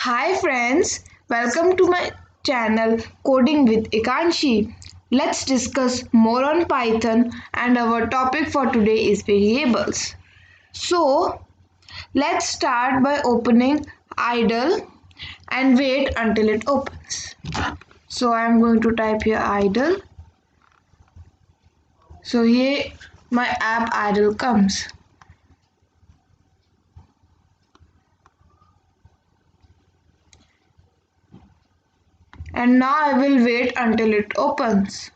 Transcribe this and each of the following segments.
Hi friends, welcome to my channel Coding with Ekanshi. Let's discuss more on Python and our topic for today is variables. So, let's start by opening idle and wait until it opens. So, I am going to type here idle. So, here my app idle comes. And now I will wait until it opens.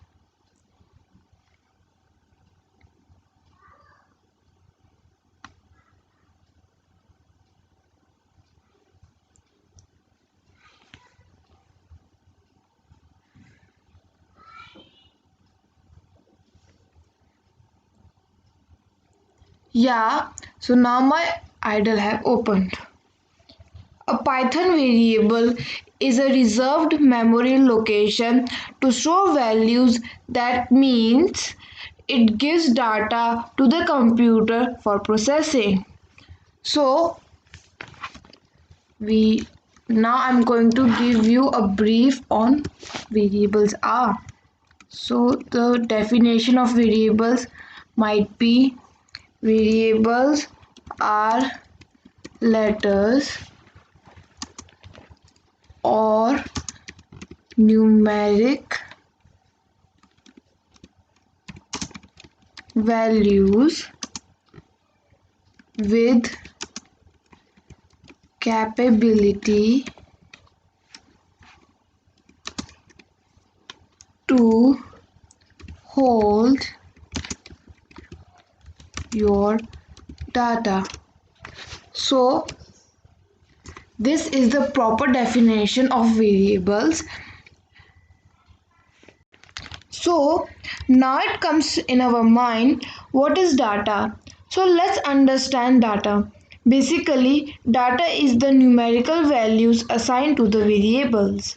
Yeah, so now my idle have opened. A Python variable is a reserved memory location to store values. That means it gives data to the computer for processing. So we now I'm going to give you a brief on variables are. So the definition of variables might be variables are letters or numeric values with capability to hold your data. So this is the proper definition of variables. So now it comes in our mind, what is data? So let's understand data. Basically, data is the numerical values assigned to the variables.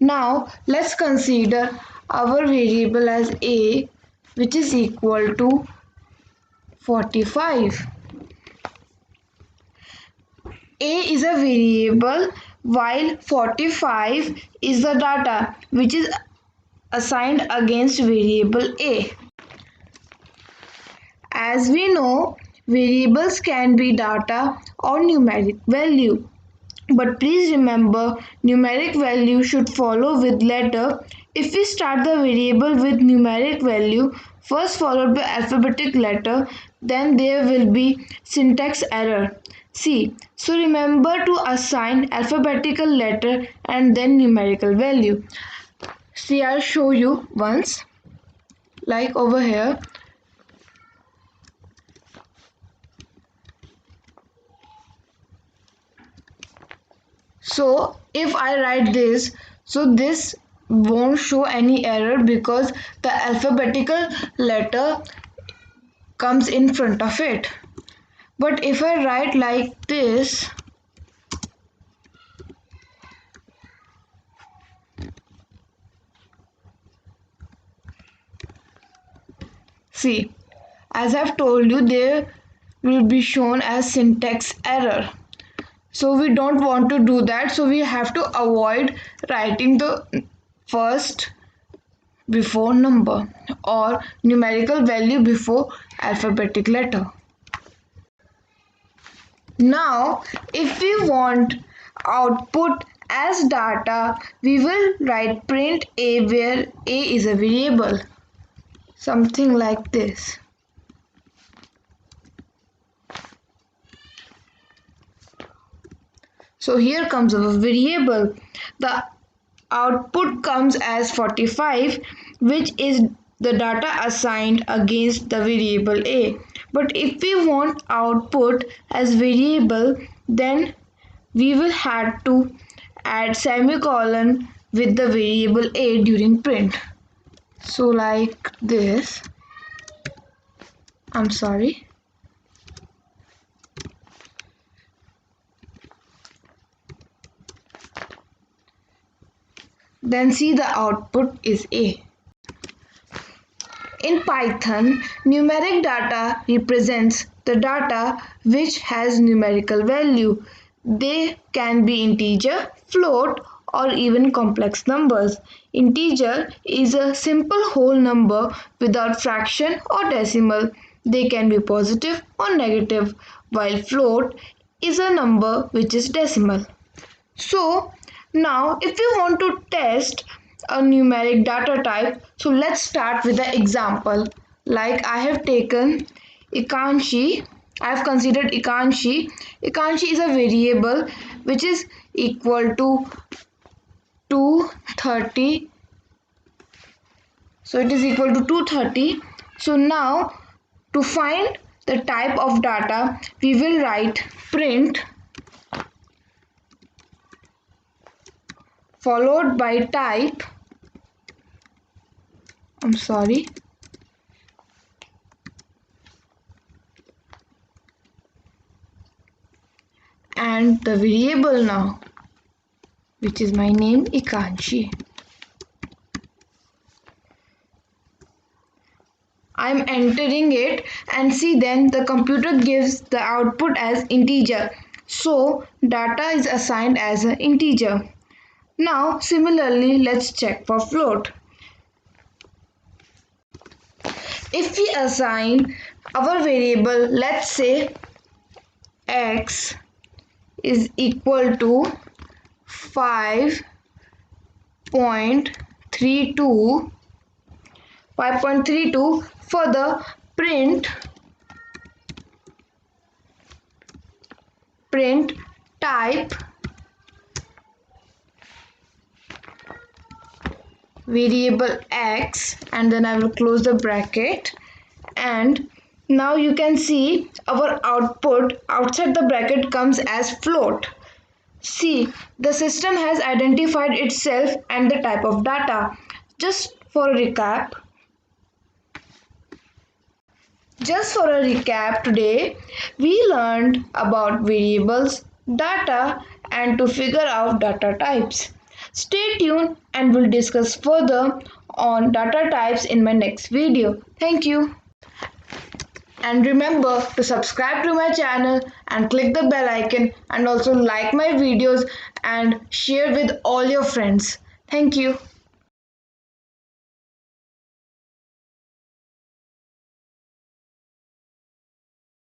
Now let's consider our variable as a, which is equal to 45. A is a variable while 45 is the data which is assigned against variable A. As we know, variables can be data or numeric value. But please remember, numeric value should follow with letter. If we start the variable with numeric value first followed by alphabetic letter, then there will be syntax error. See, so remember to assign alphabetical letter and then numerical value. See, I'll show you once. Like over here. So if I write this, so this won't show any error because the alphabetical letter comes in front of it. But if I write like this, see, as I've told you, there will be shown as syntax error. So we don't want to do that, so we have to avoid writing the first before number or numerical value before alphabetic letter. Now, if we want output as data, we will write print a where a is a variable. Something like this. So here comes our variable. The output comes as 45, which is the data assigned against the variable a. But if we want output as variable, then we will have to add semicolon with the variable a during print. So like this. I'm sorry. Then see the output is A. In Python, numeric data represents the data which has numerical value. They can be integer, float, or even complex numbers. Integer is a simple whole number without fraction or decimal. They can be positive or negative, while float is a number which is decimal. So now if we want to test a numeric data type, so let's start with the example. Like I have taken Ekanshi, I have considered Ekanshi. Ekanshi is a variable which is equal to 230. So it is equal to 230. So now to find the type of data, we will write print followed by type, and the variable now, which is my name Ekanshi. I'm entering it and see then the computer gives the output as integer. So data is assigned as an integer. Now similarly let's check for float. If we assign our variable, let's say x is equal to 5.32 for the print type variable x, and then I will close the bracket, and now you can see our output outside the bracket comes as float. See, the system has identified itself and the type of data. Just for a recap, today we learned about variables, data, and to figure out data types. Stay tuned and we'll discuss further on data types in my next video. Thank you. And remember to subscribe to my channel and click the bell icon, and also like my videos and share with all your friends. Thank you.